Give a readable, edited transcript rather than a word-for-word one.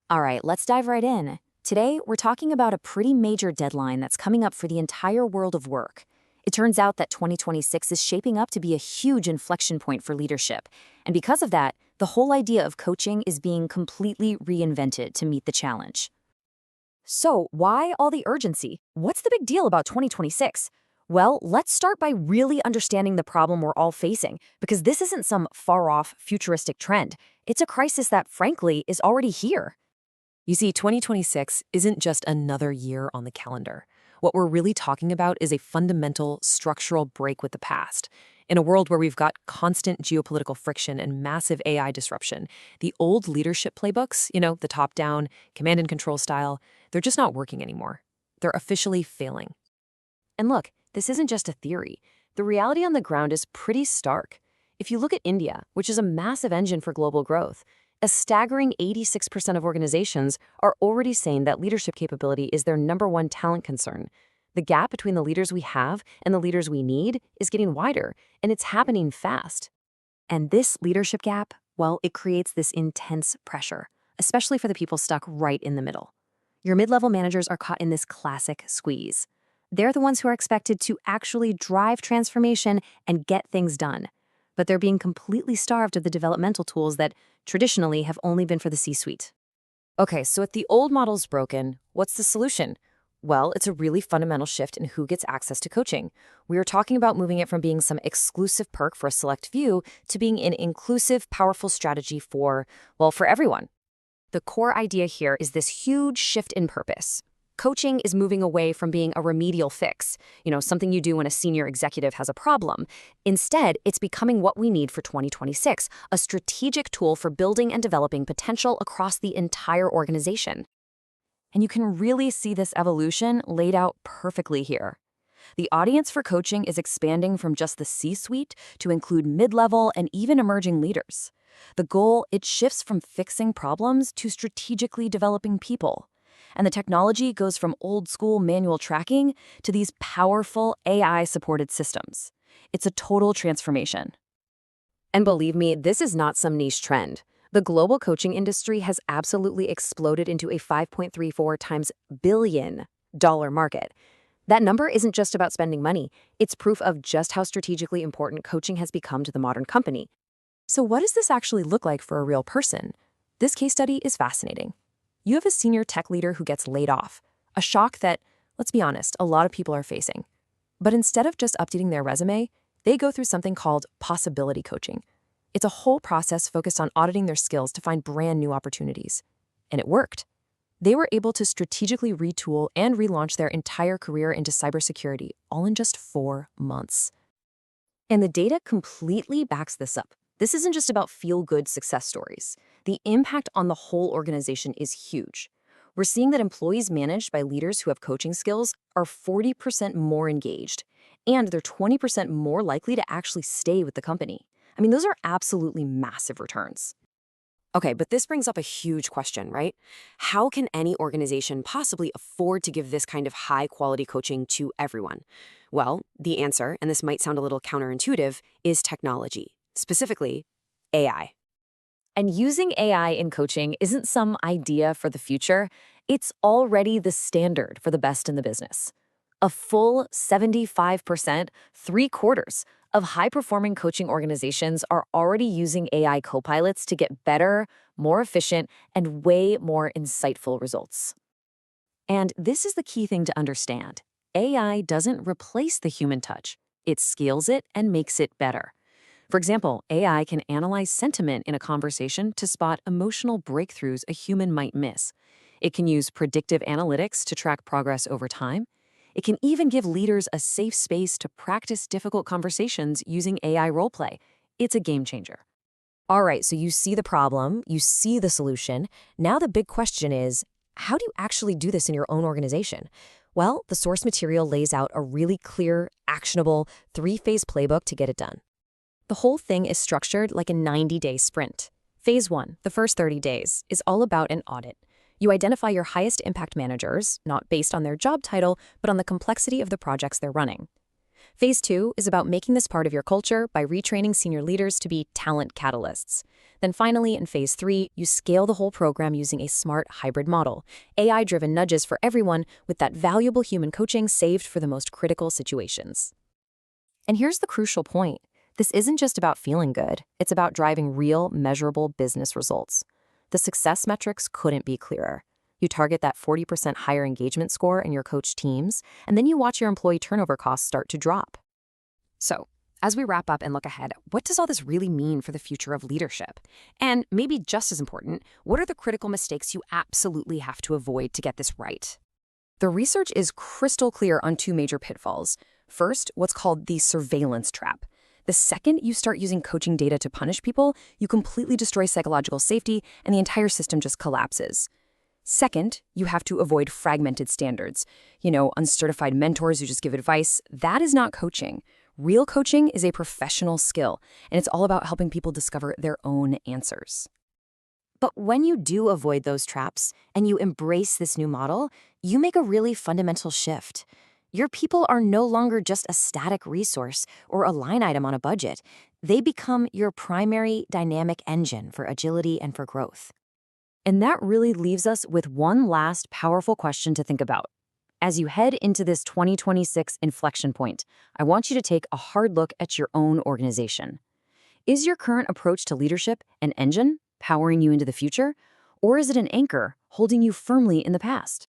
All right, let's dive right in. Today, we're talking about a pretty major deadline that's coming up for the entire world of work. It turns out that 2026 is shaping up to be a huge inflection point for leadership. And because of that, the whole idea of coaching is being completely reinvented to meet the challenge. So, why all the urgency? What's the big deal about 2026? Well, let's start by really understanding the problem we're all facing, because this isn't some far-off, futuristic trend. It's a crisis that, frankly, is already here. You see, 2026 isn't just another year on the calendar. What we're really talking about is a fundamental structural break with the past. In a world where we've got constant geopolitical friction and massive AI disruption, the old leadership playbooks, the top-down, command and control style, they're just not working anymore. They're officially failing. And look, this isn't just a theory. The reality on the ground is pretty stark. If you look at India, which is a massive engine for global growth, a staggering 86% of organizations are already saying that leadership capability is their number one talent concern. The gap between the leaders we have and the leaders we need is getting wider, and it's happening fast. And this leadership gap, well, it creates this intense pressure, especially for the people stuck right in the middle. Your mid-level managers are caught in this classic squeeze. They're the ones who are expected to actually drive transformation and get things done. But they're being completely starved of the developmental tools that traditionally have only been for the C-suite. Okay, so if the old model's broken, what's the solution? Well, it's a really fundamental shift in who gets access to coaching. We are talking about moving it from being some exclusive perk for a select few to being an inclusive, powerful strategy for everyone. The core idea here is this huge shift in purpose. Coaching is moving away from being a remedial fix, something you do when a senior executive has a problem. Instead, it's becoming what we need for 2026, a strategic tool for building and developing potential across the entire organization. And you can really see this evolution laid out perfectly here. The audience for coaching is expanding from just the C-suite to include mid-level and even emerging leaders. The goal, it shifts from fixing problems to strategically developing people. And the technology goes from old-school manual tracking to these powerful AI-supported systems. It's a total transformation. And believe me, this is not some niche trend. The global coaching industry has absolutely exploded into a 5.34 times billion-dollar market. That number isn't just about spending money. It's proof of just how strategically important coaching has become to the modern company. So what does this actually look like for a real person? This case study is fascinating. You have a senior tech leader who gets laid off, a shock that, let's be honest, a lot of people are facing. But instead of just updating their resume, they go through something called possibility coaching. It's a whole process focused on auditing their skills to find brand new opportunities. And it worked. They were able to strategically retool and relaunch their entire career into cybersecurity, all in just 4 months. And the data completely backs this up. This isn't just about feel-good success stories. The impact on the whole organization is huge. We're seeing that employees managed by leaders who have coaching skills are 40% more engaged, and they're 20% more likely to actually stay with the company. I mean, those are absolutely massive returns. Okay, but this brings up a huge question, right? How can any organization possibly afford to give this kind of high-quality coaching to everyone? Well, the answer, and this might sound a little counterintuitive, is technology. Specifically, AI. And using AI in coaching isn't some idea for the future. It's already the standard for the best in the business. A full 75%, 3/4 of high-performing coaching organizations are already using AI copilots to get better, more efficient, and way more insightful results. And this is the key thing to understand. AI doesn't replace the human touch. It scales it and makes it better. For example, AI can analyze sentiment in a conversation to spot emotional breakthroughs a human might miss. It can use predictive analytics to track progress over time. It can even give leaders a safe space to practice difficult conversations using AI roleplay. It's a game changer. All right, so you see the problem, you see the solution. Now the big question is, how do you actually do this in your own organization? Well, the source material lays out a really clear, actionable, 3-phase playbook to get it done. The whole thing is structured like a 90-day sprint. Phase 1, the first 30 days, is all about an audit. You identify your highest impact managers, not based on their job title, but on the complexity of the projects they're running. Phase 2 is about making this part of your culture by retraining senior leaders to be talent catalysts. Then finally, in Phase 3, you scale the whole program using a smart hybrid model, AI-driven nudges for everyone with that valuable human coaching saved for the most critical situations. And here's the crucial point. This isn't just about feeling good. It's about driving real, measurable business results. The success metrics couldn't be clearer. You target that 40% higher engagement score in your coach teams, and then you watch your employee turnover costs start to drop. So, as we wrap up and look ahead, what does all this really mean for the future of leadership? And maybe just as important, what are the critical mistakes you absolutely have to avoid to get this right? The research is crystal clear on two major pitfalls. First, what's called the surveillance trap. The second you start using coaching data to punish people, you completely destroy psychological safety and the entire system just collapses. Second, you have to avoid fragmented standards. Uncertified mentors who just give advice. That is not coaching. Real coaching is a professional skill, and it's all about helping people discover their own answers. But when you do avoid those traps and you embrace this new model, you make a really fundamental shift. Your people are no longer just a static resource or a line item on a budget. They become your primary dynamic engine for agility and for growth. And that really leaves us with one last powerful question to think about. As you head into this 2026 inflection point, I want you to take a hard look at your own organization. Is your current approach to leadership an engine powering you into the future, or is it an anchor holding you firmly in the past?